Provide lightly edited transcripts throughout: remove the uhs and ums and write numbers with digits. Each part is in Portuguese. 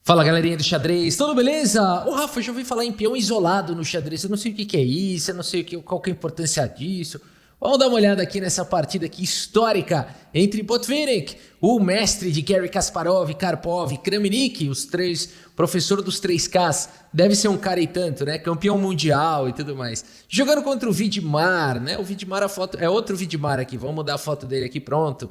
Fala, galerinha do xadrez, tudo beleza? Ô Rafa, eu já ouvi falar em peão isolado no xadrez, eu não sei o que é isso, eu não sei qual que é a importância disso. Vamos dar uma olhada aqui nessa partida aqui histórica entre Botvinnik, o mestre de Garry Kasparov, Karpov, Kramnik, os três, professor dos 3Ks, deve ser um cara e tanto, né? Campeão mundial e tudo mais. Jogando contra o Vidmar, né? O Vidmar, a foto é outro Vidmar aqui, vamos mudar a foto dele aqui, pronto.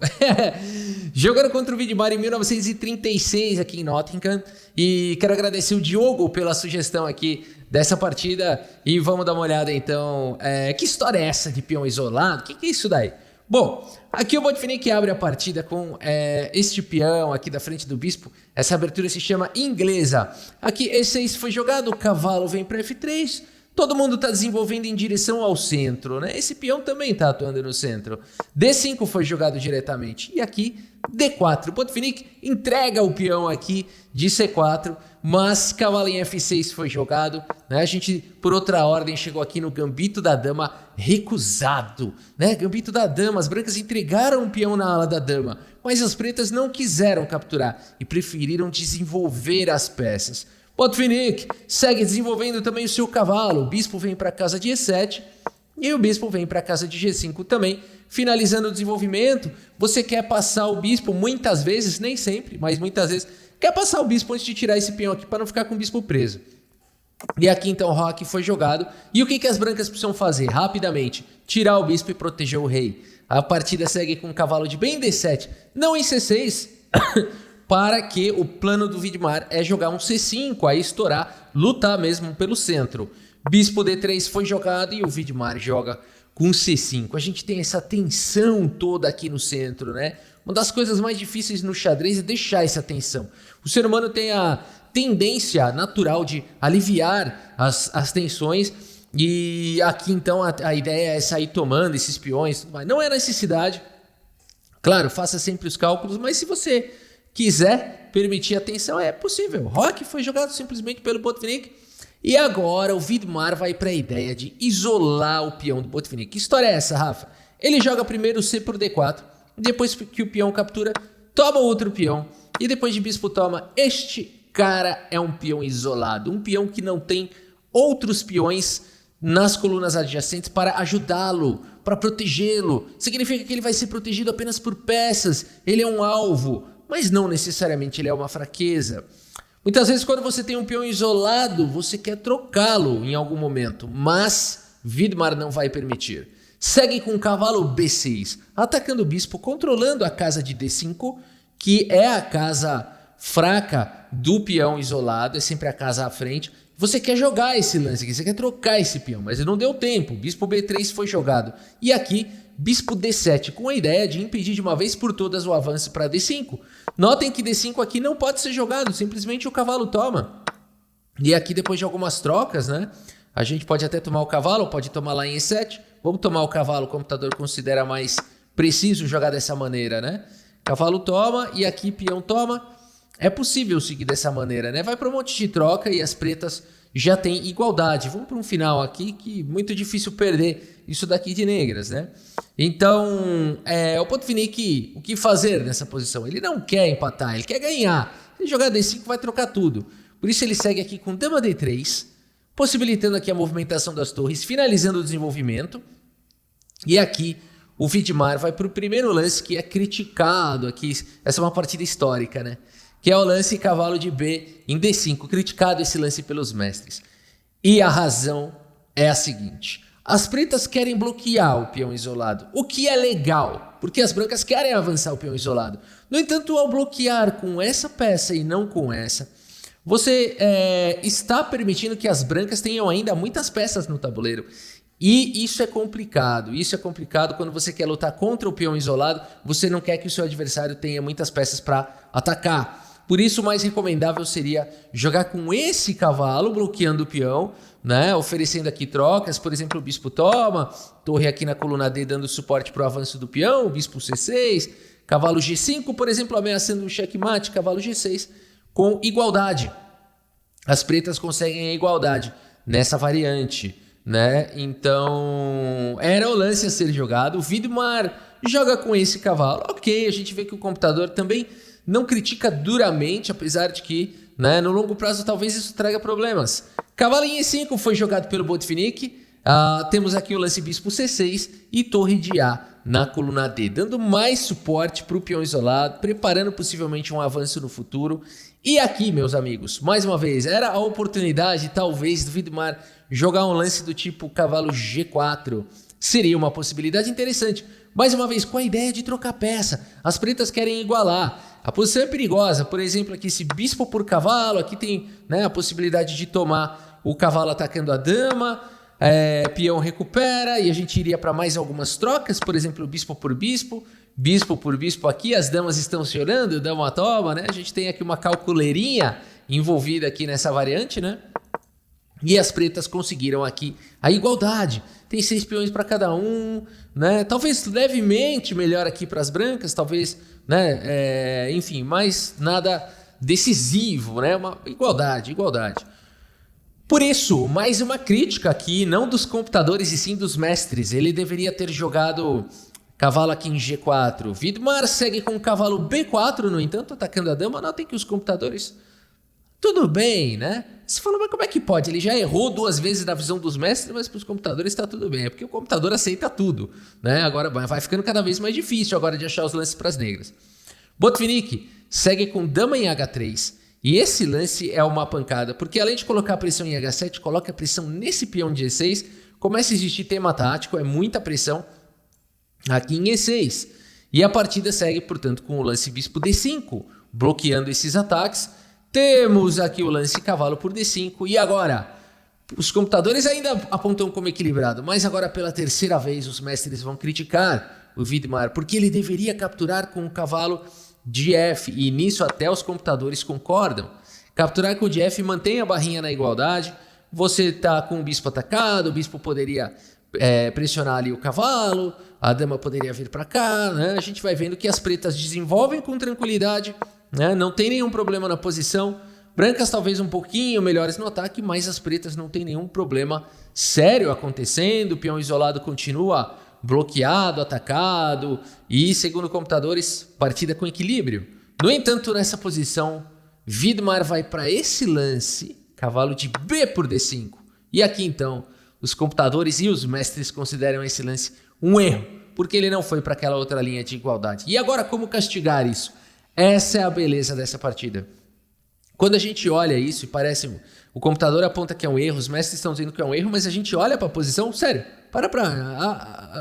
Jogando contra o Vidmar em 1936 aqui em Nottingham. E quero agradecer o Diogo pela sugestão aqui dessa partida. E vamos dar uma olhada então. Que história é essa de peão isolado? O que é isso daí? Bom, aqui o Botvinnik abre a partida com este peão aqui da frente do bispo. Essa abertura se chama inglesa. Aqui E6 foi jogado, o cavalo vem para F3. Todo mundo está desenvolvendo em direção ao centro, né? Esse peão também está atuando no centro. D5 foi jogado diretamente. E aqui, D4. Botvinnik entrega o peão aqui de C4, mas cavalo em F6 foi jogado, né? A gente, por outra ordem, chegou aqui no gambito da dama recusado, né? Gambito da dama, as brancas entregaram o peão na ala da dama, mas as pretas não quiseram capturar e preferiram desenvolver as peças. Botvinnik segue desenvolvendo também o seu cavalo. O bispo vem para a casa de E7 e o bispo vem para a casa de G5 também, finalizando o desenvolvimento. Você quer passar o bispo muitas vezes, nem sempre, mas muitas vezes, quer passar o bispo antes de tirar esse peão aqui para não ficar com o bispo preso. E aqui então o roque foi jogado. E o que as brancas precisam fazer? Rapidamente, tirar o bispo e proteger o rei. A partida segue com o cavalo de bem D7, não em C6, para que o plano do Vidmar é jogar um C5, aí estourar, lutar mesmo pelo centro. Bispo D3 foi jogado e o Vidmar joga com C5. A gente tem essa tensão toda aqui no centro, né? Uma das coisas mais difíceis no xadrez é deixar essa tensão. O ser humano tem a tendência natural de aliviar as tensões, e aqui então a ideia é sair tomando esses peões, tudo mais. Não é necessidade, claro, faça sempre os cálculos, mas se você quiser permitir a tensão, é possível. Roque foi jogado simplesmente pelo Botvinnik. E agora o Vidmar vai para a ideia de isolar o peão do Botvinnik. Que história é essa, Rafa? Ele joga primeiro C por D4. Depois que o peão captura, toma outro peão. E depois de bispo toma, este cara é um peão isolado. Um peão que não tem outros peões nas colunas adjacentes para ajudá-lo, para protegê-lo. Significa que ele vai ser protegido apenas por peças. Ele é um alvo, mas não necessariamente ele é uma fraqueza. Muitas vezes quando você tem um peão isolado, você quer trocá-lo em algum momento, mas Vidmar não vai permitir. Segue com o cavalo B6, atacando o bispo, controlando a casa de D5, que é a casa fraca do peão isolado, é sempre a casa à frente. Você quer jogar esse lance aqui, você quer trocar esse peão, mas não deu tempo. Bispo B3 foi jogado. E aqui, bispo D7, com a ideia de impedir de uma vez por todas o avanço para D5. Notem que D5 aqui não pode ser jogado, simplesmente o cavalo toma. E aqui, depois de algumas trocas, né? A gente pode até tomar o cavalo, pode tomar lá em E7. Vamos tomar o cavalo, o computador considera mais preciso jogar dessa maneira, né? Cavalo toma e aqui peão toma. É possível seguir dessa maneira, né? Vai para um monte de troca e as pretas já têm igualdade. Vamos para um final aqui que é muito difícil perder isso daqui de negras, né? Então, o Botvinnik, o que fazer nessa posição? Ele não quer empatar, ele quer ganhar. Se jogar D5 vai trocar tudo. Por isso ele segue aqui com dama D3, possibilitando aqui a movimentação das torres, finalizando o desenvolvimento. E aqui o Vidmar vai para o primeiro lance que é criticado aqui. Essa é uma partida histórica, né? Que é o lance cavalo de B em D5, criticado esse lance pelos mestres. E a razão é a seguinte: as pretas querem bloquear o peão isolado, o que é legal, porque as brancas querem avançar o peão isolado. No entanto, ao bloquear com essa peça e não com essa, você está permitindo que as brancas tenham ainda muitas peças no tabuleiro. E isso é complicado. Isso é complicado quando você quer lutar contra o peão isolado, você não quer que o seu adversário tenha muitas peças para atacar. Por isso, o mais recomendável seria jogar com esse cavalo, bloqueando o peão, né? Oferecendo aqui trocas, por exemplo, o bispo toma, torre aqui na coluna D dando suporte para o avanço do peão, bispo C6, cavalo G5, por exemplo, ameaçando um checkmate, cavalo G6, com igualdade. As pretas conseguem a igualdade nessa variante, né? Então, era o lance a ser jogado. O Vidmar joga com esse cavalo. Ok, a gente vê que o computador também não critica duramente, apesar de que, né, no longo prazo talvez isso traga problemas. Cavalo em E5 foi jogado pelo Botvinnik. Temos aqui o lance bispo C6 e torre de A na coluna D, dando mais suporte para o peão isolado, preparando possivelmente um avanço no futuro. E aqui, meus amigos, mais uma vez, era a oportunidade, talvez, do Vidmar jogar um lance do tipo cavalo G4. Seria uma possibilidade interessante. Mais uma vez, com a ideia de trocar peça. As pretas querem igualar. A posição é perigosa. Por exemplo, aqui esse bispo por cavalo. Aqui tem, né, a possibilidade de tomar o cavalo atacando a dama. Peão recupera e a gente iria para mais algumas trocas. Por exemplo, bispo por bispo. Bispo por bispo aqui. As damas estão se olhando. Dama toma, né? A gente tem aqui uma calculeirinha envolvida aqui nessa variante, né? E as pretas conseguiram aqui a igualdade. Tem 6 peões para cada um, né? Talvez levemente melhor aqui para as brancas, talvez, né? Enfim, mas nada decisivo, né? Uma igualdade. Por isso, mais uma crítica aqui, não dos computadores e sim dos mestres. Ele deveria ter jogado cavalo aqui em G4. Vidmar segue com o cavalo B4, no entanto, atacando a dama. Notem que os computadores... Tudo bem, né? Você fala, mas como é que pode? Ele já errou 2 vezes na visão dos mestres, mas para os computadores está tudo bem. É porque o computador aceita tudo, né? Agora vai ficando cada vez mais difícil agora de achar os lances para as negras. Botvinnik segue com dama em H3. E esse lance é uma pancada, porque além de colocar a pressão em H7, coloca a pressão nesse peão de E6. Começa a existir tema tático, é muita pressão aqui em E6. E a partida segue, portanto, com o lance bispo D5, bloqueando esses ataques. Temos aqui o lance cavalo por D5 e agora os computadores ainda apontam como equilibrado, mas agora pela terceira vez os mestres vão criticar o Vidmar porque ele deveria capturar com o cavalo de F e nisso até os computadores concordam. Capturar com o de F mantém a barrinha na igualdade, você está com o bispo atacado, o bispo poderia pressionar ali o cavalo, a dama poderia vir para cá, né? A gente vai vendo que as pretas desenvolvem com tranquilidade, né? Não tem nenhum problema na posição. Brancas talvez um pouquinho melhores no ataque, mas as pretas não tem nenhum problema sério acontecendo. O peão isolado continua bloqueado, atacado e, segundo computadores, partida com equilíbrio. No entanto, nessa posição, Vidmar vai para esse lance, cavalo de B por D5. E aqui então, os computadores e os mestres consideram esse lance um erro, porque ele não foi para aquela outra linha de igualdade. E agora, como castigar isso? Essa é a beleza dessa partida. Quando a gente olha isso e parece... O computador aponta que é um erro, os mestres estão dizendo que é um erro, mas a gente olha para a posição... Sério, para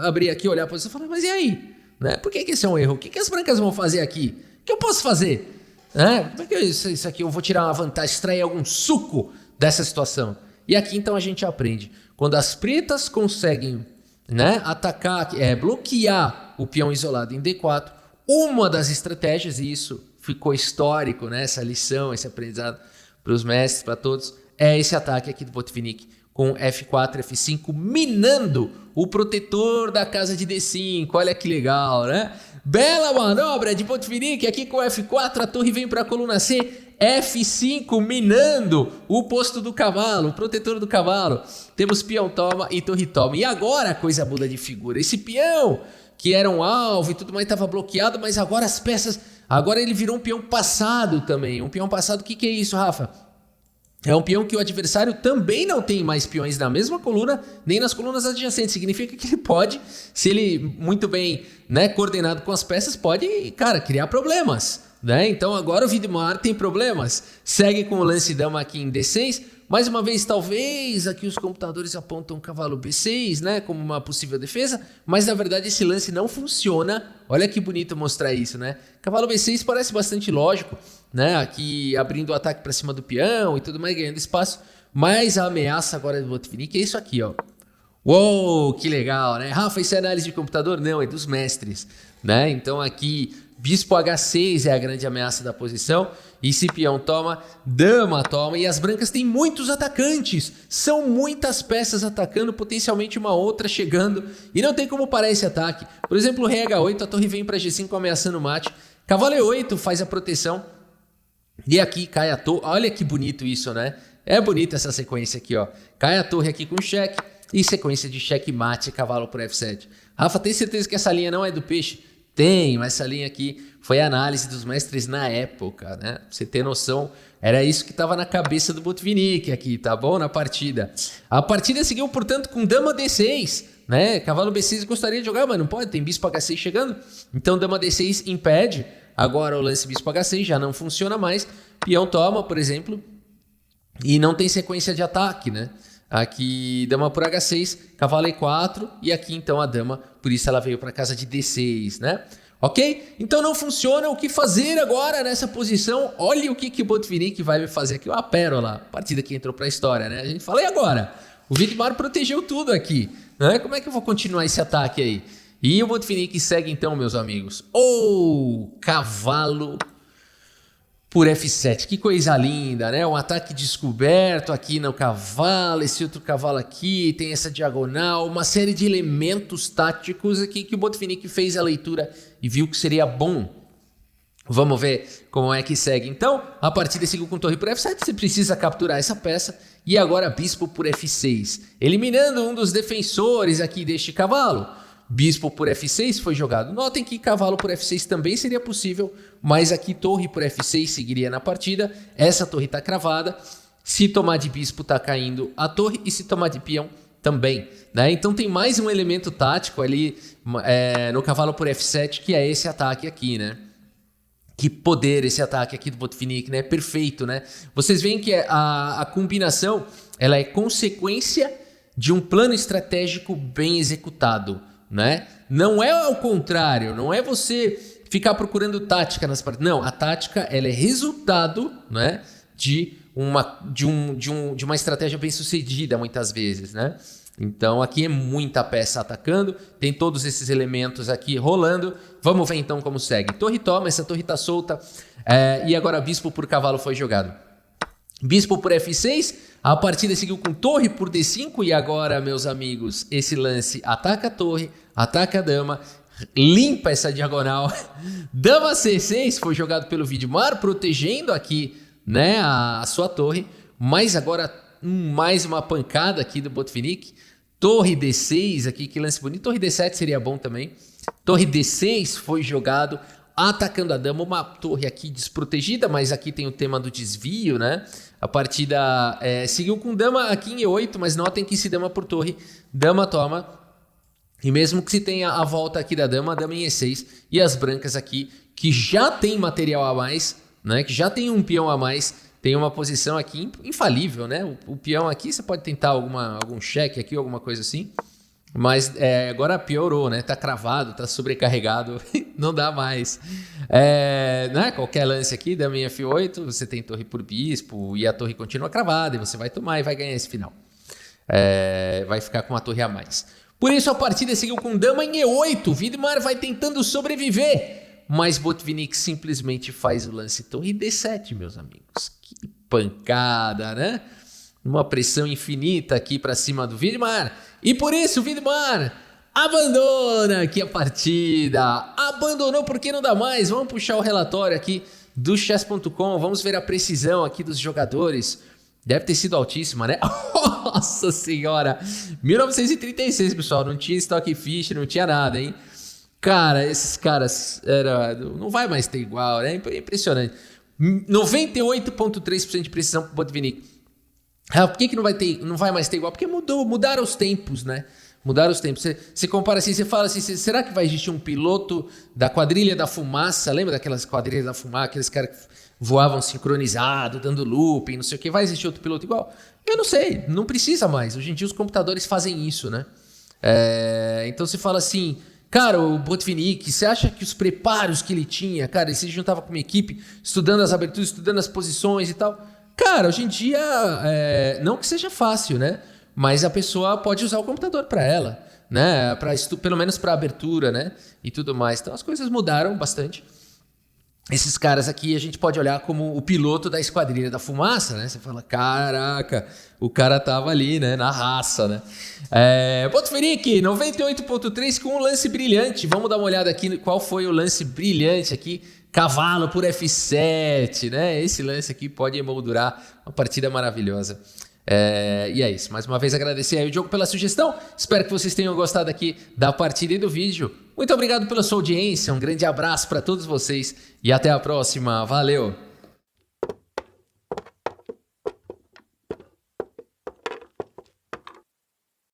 abrir aqui, olhar a posição e falar, mas e aí? Né? Por que esse é um erro? O que as brancas vão fazer aqui? O que eu posso fazer? Como é que isso aqui eu vou tirar uma vantagem, extrair algum suco dessa situação? E aqui então a gente aprende. Quando as pretas conseguem, né, atacar, bloquear o peão isolado em D4, uma das estratégias, e isso ficou histórico, né, essa lição, esse aprendizado para os mestres, para todos, é esse ataque aqui do Botvinnik com F4, F5, minando o protetor da casa de D5. Olha que legal, né? Bela manobra de Botvinnik aqui com F4, a torre vem para a coluna C, F5 minando o posto do cavalo, o protetor do cavalo. Temos peão toma e torre toma. E agora a coisa muda de figura. Esse peão que era um alvo e tudo mais estava bloqueado, mas agora as peças... Agora ele virou um peão passado também. Um peão passado, o que é isso, Rafa? É um peão que o adversário também não tem mais peões na mesma coluna, nem nas colunas adjacentes. Significa que ele pode, se ele muito bem, né, coordenado com as peças, pode, cara, criar problemas, né? Então agora o Vidmar tem problemas. Segue com o lance dama aqui em D6. Mais uma vez, talvez aqui os computadores apontam cavalo B6, né, como uma possível defesa, mas na verdade esse lance não funciona. Olha que bonito mostrar isso, né? Cavalo B6 parece bastante lógico, né? Aqui abrindo o ataque para cima do peão e tudo mais, ganhando espaço, mas a ameaça agora do Botvinnik é isso aqui, ó. Uou, que legal, né? Rafa, isso é análise de computador? Não, é dos mestres, né? Então aqui, bispo H6 é a grande ameaça da posição. E se peão toma, dama toma. E as brancas têm muitos atacantes. São muitas peças atacando, potencialmente uma outra chegando. E não tem como parar esse ataque. Por exemplo, o rei H8, a torre vem para G5 ameaçando o mate. Cavalo E8 faz a proteção. E aqui cai a torre. Olha que bonito isso, né? É bonita essa sequência aqui, ó. Cai a torre aqui com cheque. e sequência de checkmate, cavalo por F7. Rafa, tem certeza que essa linha não é do peixe? Tenho, essa linha aqui foi a análise dos mestres na época, né? Pra você ter noção, era isso que estava na cabeça do Botvinnik aqui, tá bom? Na partida. A partida seguiu, portanto, com dama D6, né? Cavalo B6 gostaria de jogar, mas não pode, tem bispo H6 chegando. Então dama D6 impede. Agora o lance bispo H6 já não funciona mais. Peão toma, por exemplo, e não tem sequência de ataque, né? Aqui dama por H6, cavalo E4 e aqui então a dama, por isso ela veio para casa de D6, né? Ok? Então não funciona. O que fazer agora nessa posição? Olha o que o Botvinnik vai fazer aqui. Uma pérola, partida que entrou para a história, né? A gente fala, e agora? O Vidmar protegeu tudo aqui, né? Como é que eu vou continuar esse ataque aí? E o Botvinnik segue então, meus amigos. Cavalo por F7, que coisa linda, né? Um ataque descoberto aqui no cavalo, esse outro cavalo aqui, tem essa diagonal, uma série de elementos táticos aqui que o Botvinnik fez a leitura e viu que seria bom. Vamos ver como é que segue. Então, a partida seguiu com torre por F7, você precisa capturar essa peça e agora bispo por F6, eliminando um dos defensores aqui deste cavalo. Bispo por F6 foi jogado. Notem que cavalo por F6 também seria possível, mas aqui torre por F6 seguiria na partida. Essa torre está cravada. Se tomar de bispo está caindo a torre e se tomar de peão também, né? Então tem mais um elemento tático ali no cavalo por F7, que é esse ataque aqui, né? Que poder esse ataque aqui do Botvinnik, né? Perfeito, né? Vocês veem que a combinação ela é consequência de um plano estratégico bem executado, né? Não é ao contrário, não é você ficar procurando tática nas partidas. Não, a tática ela é resultado, né, de uma estratégia bem sucedida muitas vezes, né? Então aqui é muita peça atacando, tem todos esses elementos aqui rolando. Vamos ver então como segue. Torre toma, essa torre está solta, e agora bispo por cavalo foi jogado. Bispo por F6, a partida seguiu com torre por D5 e agora, meus amigos, esse lance ataca a torre, ataca a dama, limpa essa diagonal. Dama C6 foi jogado pelo Vidmar, protegendo aqui, né, a sua torre, mas agora mais uma pancada aqui do Botvinnik. Torre D6 aqui, que lance bonito. Torre D7 seria bom também. Torre D6 foi jogado, atacando a dama, uma torre aqui desprotegida, mas aqui tem o tema do desvio, né? A partida seguiu com dama aqui em E8, mas notem que se dama por torre, dama toma. E mesmo que se tenha a volta aqui da dama em E6 e as brancas aqui, que já tem material a mais, né? Que já tem um peão a mais, tem uma posição aqui infalível, né? O peão aqui, você pode tentar algum cheque aqui, alguma coisa assim. Mas agora piorou, né? Tá cravado, tá sobrecarregado, não dá mais. Né? Qualquer lance aqui, dama em F8, você tem torre por bispo e a torre continua cravada e você vai tomar e vai ganhar esse final. Vai ficar com uma torre a mais. Por isso a partida seguiu com dama em E8. Vidmar vai tentando sobreviver, mas Botvinnik simplesmente faz o lance torre D7, meus amigos. Que pancada, né? Uma pressão infinita aqui para cima do Vidmar. E por isso o Vidmar abandona aqui a partida. Abandonou porque não dá mais. Vamos puxar o relatório aqui do chess.com. Vamos ver a precisão aqui dos jogadores. Deve ter sido altíssima, né? Nossa senhora! 1936, pessoal. Não tinha Stock Fish, não tinha nada, hein? Cara, esses caras... não vai mais ter igual, né? Impressionante. 98,3% de precisão pro Botvinnik. Por que não vai mais ter igual? Porque mudaram os tempos, né? Mudaram os tempos. Você compara assim, você fala assim, será que vai existir um piloto da quadrilha da fumaça? Lembra daquelas quadrilhas da fumaça? Aqueles caras que voavam sincronizado, dando looping, não sei o que. Vai existir outro piloto igual? Eu não sei, não precisa mais. Hoje em dia os computadores fazem isso, né? Então você fala assim, cara, o Botvinnik, você acha que os preparos que ele tinha, cara, ele se juntava com uma equipe, estudando as aberturas, estudando as posições e tal... Cara, hoje em dia, não que seja fácil, né? Mas a pessoa pode usar o computador para ela, né? Pelo menos para abertura, né? E tudo mais. Então as coisas mudaram bastante. Esses caras aqui a gente pode olhar como o piloto da Esquadrilha da Fumaça, né? Você fala, caraca, o cara tava ali, né? Na raça, né? Botvinnik, 98,3 com um lance brilhante. Vamos dar uma olhada aqui qual foi o lance brilhante aqui. Cavalo por F7, né? Esse lance aqui pode emoldurar uma partida maravilhosa. E é isso. Mais uma vez agradecer aí o Diogo pela sugestão. Espero que vocês tenham gostado aqui da partida e do vídeo. Muito obrigado pela sua audiência. Um grande abraço para todos vocês e até a próxima. Valeu!